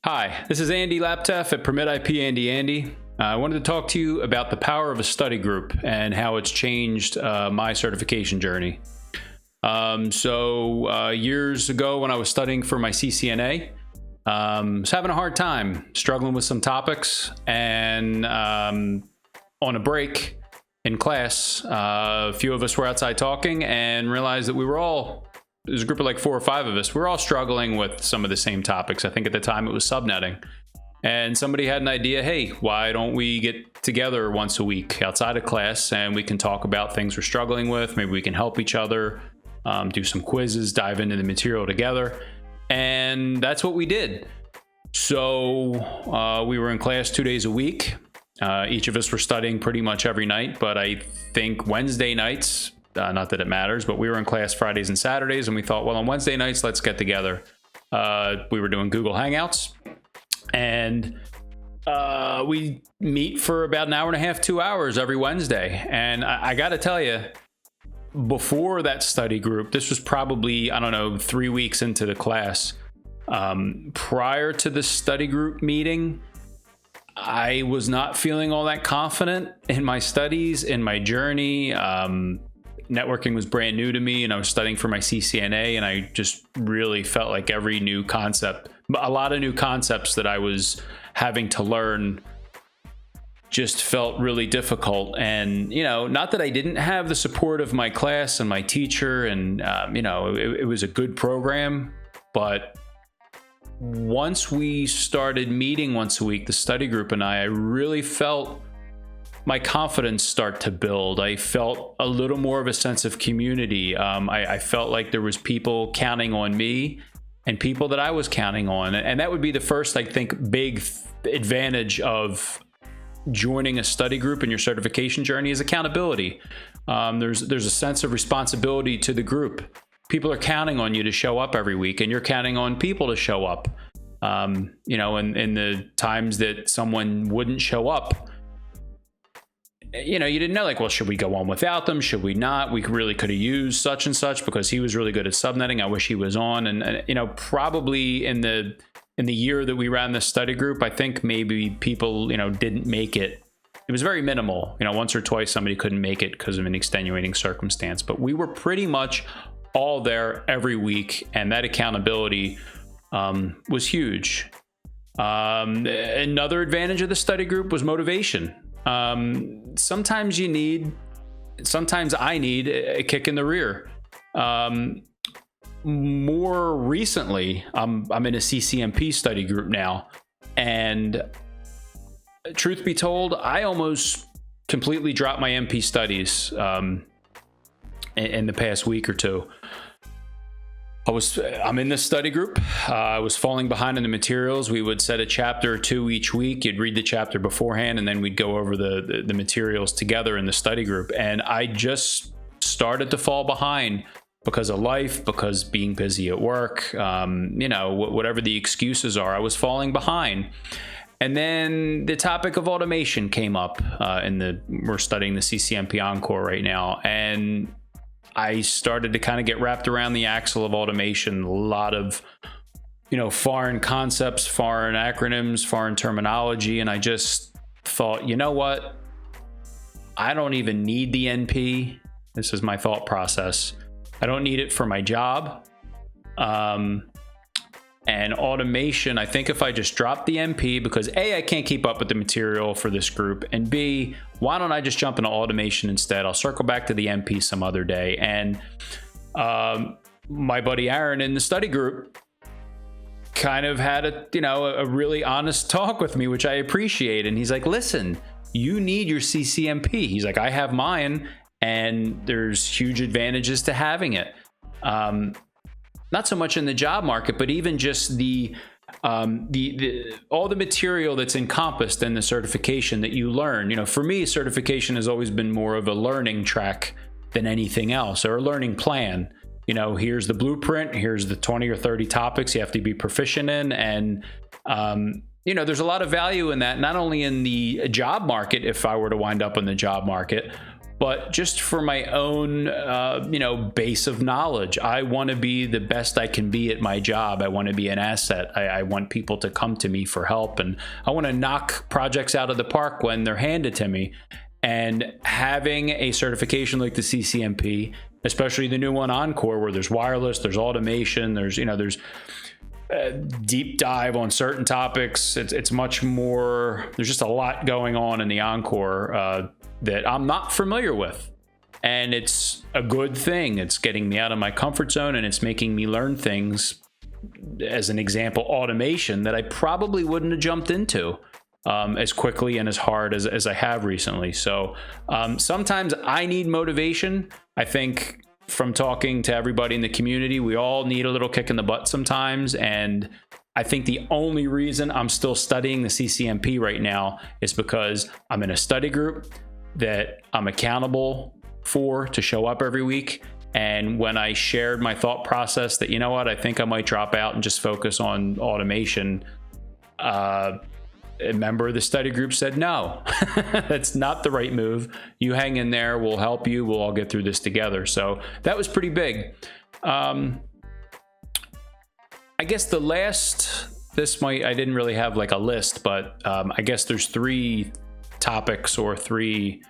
Hi, this is Andy Lapteff at Permit IP Andy. I wanted to talk to you about the power of a study group and how it's changed my certification journey. Years ago when I was studying for my CCNA, I was having a hard time, struggling with some topics, and on a break in class, a few of us were outside talking and realized that there's a group of like 4 or 5 of us. We're all struggling with some of the same topics. I think at the time it was subnetting. And somebody had an idea, hey, why don't we get together once a week outside of class and we can talk about things we're struggling with. Maybe we can help each other, do some quizzes, dive into the material together. And that's what we did. So we were in class 2 days a week. Each of us were studying pretty much every night, but I think Wednesday nights, not that it matters, but we were in class Fridays and Saturdays, and we thought, well, on Wednesday nights, let's get together. We were doing Google Hangouts, and we meet for about an hour and a half, 2 hours every Wednesday. And I got to tell you, before that study group, this was probably, 3 weeks into the class. Prior to the study group meeting, I was not feeling all that confident in my studies, in my journey. Networking was brand new to me, and I was studying for my CCNA, and I just really felt like a lot of new concepts that I was having to learn just felt really difficult. And, not that I didn't have the support of my class and my teacher, and, it was a good program, but once we started meeting once a week, the study group and I really felt my confidence start to build. I felt a little more of a sense of community. I felt like there was people counting on me and people that I was counting on. And that would be the first, I think, big advantage of joining a study group in your certification journey is accountability. There's a sense of responsibility to the group. People are counting on you to show up every week, and you're counting on people to show up. In the times that someone wouldn't show up, you didn't know, like, well, should we go on without them? Should we not? We really could have used such and such because he was really good at subnetting. I wish he was on. And probably in the year that we ran this study group, I think maybe people, didn't make it. It was very minimal. Once or twice somebody couldn't make it because of an extenuating circumstance. But we were pretty much all there every week, and that accountability was huge. Another advantage of the study group was motivation. Sometimes I need a kick in the rear. More recently, I'm in a CCMP study group now, and truth be told, I almost completely dropped my MP studies in the past week or two. I'm in this study group. I was falling behind in the materials. We would set a chapter or two each week. You'd read the chapter beforehand, and then we'd go over the materials together in the study group. And I just started to fall behind because of life, because being busy at work, whatever the excuses are, I was falling behind. And then the topic of automation came up we're studying the CCMP Encore right now. And I started to kind of get wrapped around the axle of automation. A lot of, foreign concepts, foreign acronyms, foreign terminology. And I just thought, you know what? I don't even need the NP. This is my thought process. I don't need it for my job. And automation, I think if I just drop the MP, because A, I can't keep up with the material for this group, and B, why don't I just jump into automation instead? I'll circle back to the MP some other day. And my buddy Aaron in the study group kind of had a really honest talk with me, which I appreciate. And he's like, listen, you need your CCMP. He's like, I have mine, and there's huge advantages to having it. Not so much in the job market, but even just the all the material that's encompassed in the certification that you learn. For me, certification has always been more of a learning track than anything else, or a learning plan. Here's the blueprint, here's the 20 or 30 topics you have to be proficient in. And, there's a lot of value in that, not only in the job market, if I were to wind up in the job market, but just for my own, base of knowledge. I want to be the best I can be at my job. I want to be an asset. I want people to come to me for help, and I want to knock projects out of the park when they're handed to me. And having a certification like the CCMP, especially the new one, Encore, where there's wireless, there's automation, there's deep dive on certain topics. It's much more. There's just a lot going on in the Encore that I'm not familiar with, and it's a good thing. It's getting me out of my comfort zone, and it's making me learn things. As an example, automation that I probably wouldn't have jumped into as quickly and as hard as I have recently. So sometimes I need motivation. I think from talking to everybody in the community, we all need a little kick in the butt sometimes. And I think the only reason I'm still studying the CCMP right now is because I'm in a study group that I'm accountable for to show up every week. And when I shared my thought process that, I think I might drop out and just focus on automation, a member of the study group said, no, that's not the right move. You hang in there. We'll help you. We'll all get through this together. So that was pretty big. I guess I didn't really have like a list, but I guess there's 3 topics or 3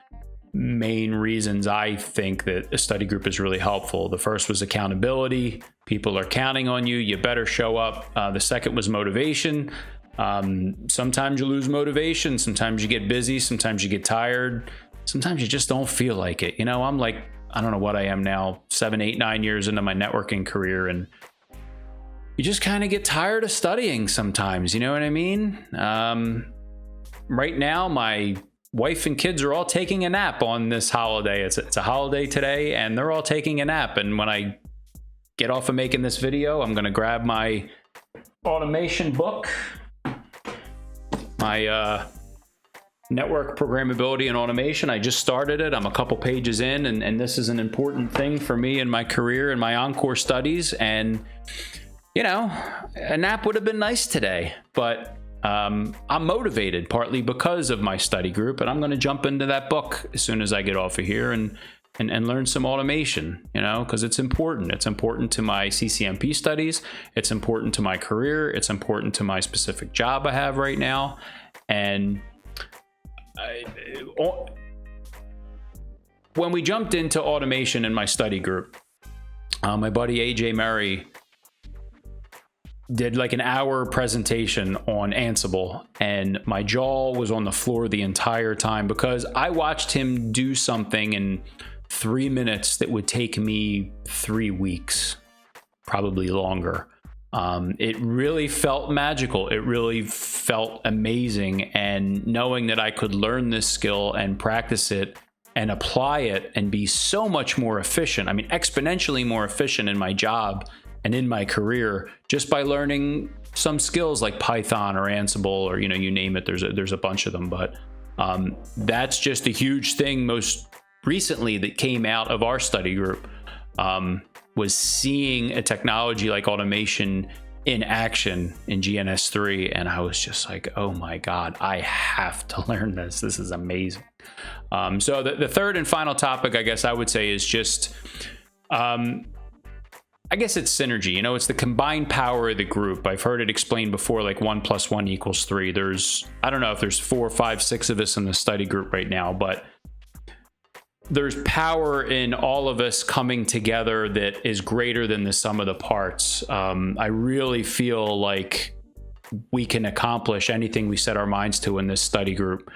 main reasons I think that a study group is really helpful. The first was accountability. People are counting on you. You better show up. The second was motivation. Sometimes you lose motivation. Sometimes you get busy. Sometimes you get tired. Sometimes you just don't feel like it. I'm like, I don't know what I am now, 7, 8, 9 years into my networking career. And you just kind of get tired of studying sometimes. You know what I mean? Right now, my wife and kids are all taking a nap on this holiday. It's a holiday today, and they're all taking a nap. And when I get off of making this video, I'm going to grab my automation book, my network programmability and automation. I just started it. I'm a couple pages in, and this is an important thing for me in my career and my Encore studies. And, a nap would have been nice today, but I'm motivated partly because of my study group, and I'm going to jump into that book as soon as I get off of here and learn some automation, because it's important. It's important to my CCMP studies. It's important to my career. It's important to my specific job I have right now. And when we jumped into automation in my study group, my buddy AJ Murray did like an hour presentation on Ansible, and my jaw was on the floor the entire time because I watched him do something in 3 minutes that would take me 3 weeks, probably longer. It really felt magical. It really felt amazing. And knowing that I could learn this skill and practice it and apply it and be so much more efficient, exponentially more efficient in my job and in my career, just by learning some skills like Python or Ansible or, you name it, there's a bunch of them. But that's just a huge thing most recently that came out of our study group, was seeing a technology like automation in action in GNS3. And I was just like, oh my God, I have to learn this. This is amazing. So the third and final topic, I guess I would say, is just, I guess it's synergy. It's the combined power of the group. I've heard it explained before, like 1 + 1 = 3. I don't know if there's 4, 5, 6 of us in the study group right now, but there's power in all of us coming together that is greater than the sum of the parts. I really feel like we can accomplish anything we set our minds to in this study group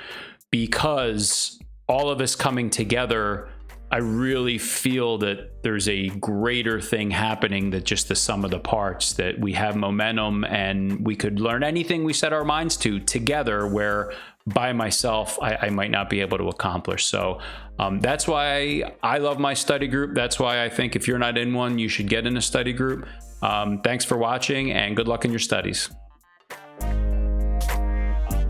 because all of us coming together. I really feel that there's a greater thing happening than just the sum of the parts, that we have momentum and we could learn anything we set our minds to together, where by myself, I might not be able to accomplish. So that's why I love my study group. That's why I think if you're not in one, you should get in a study group. Thanks for watching, and good luck in your studies.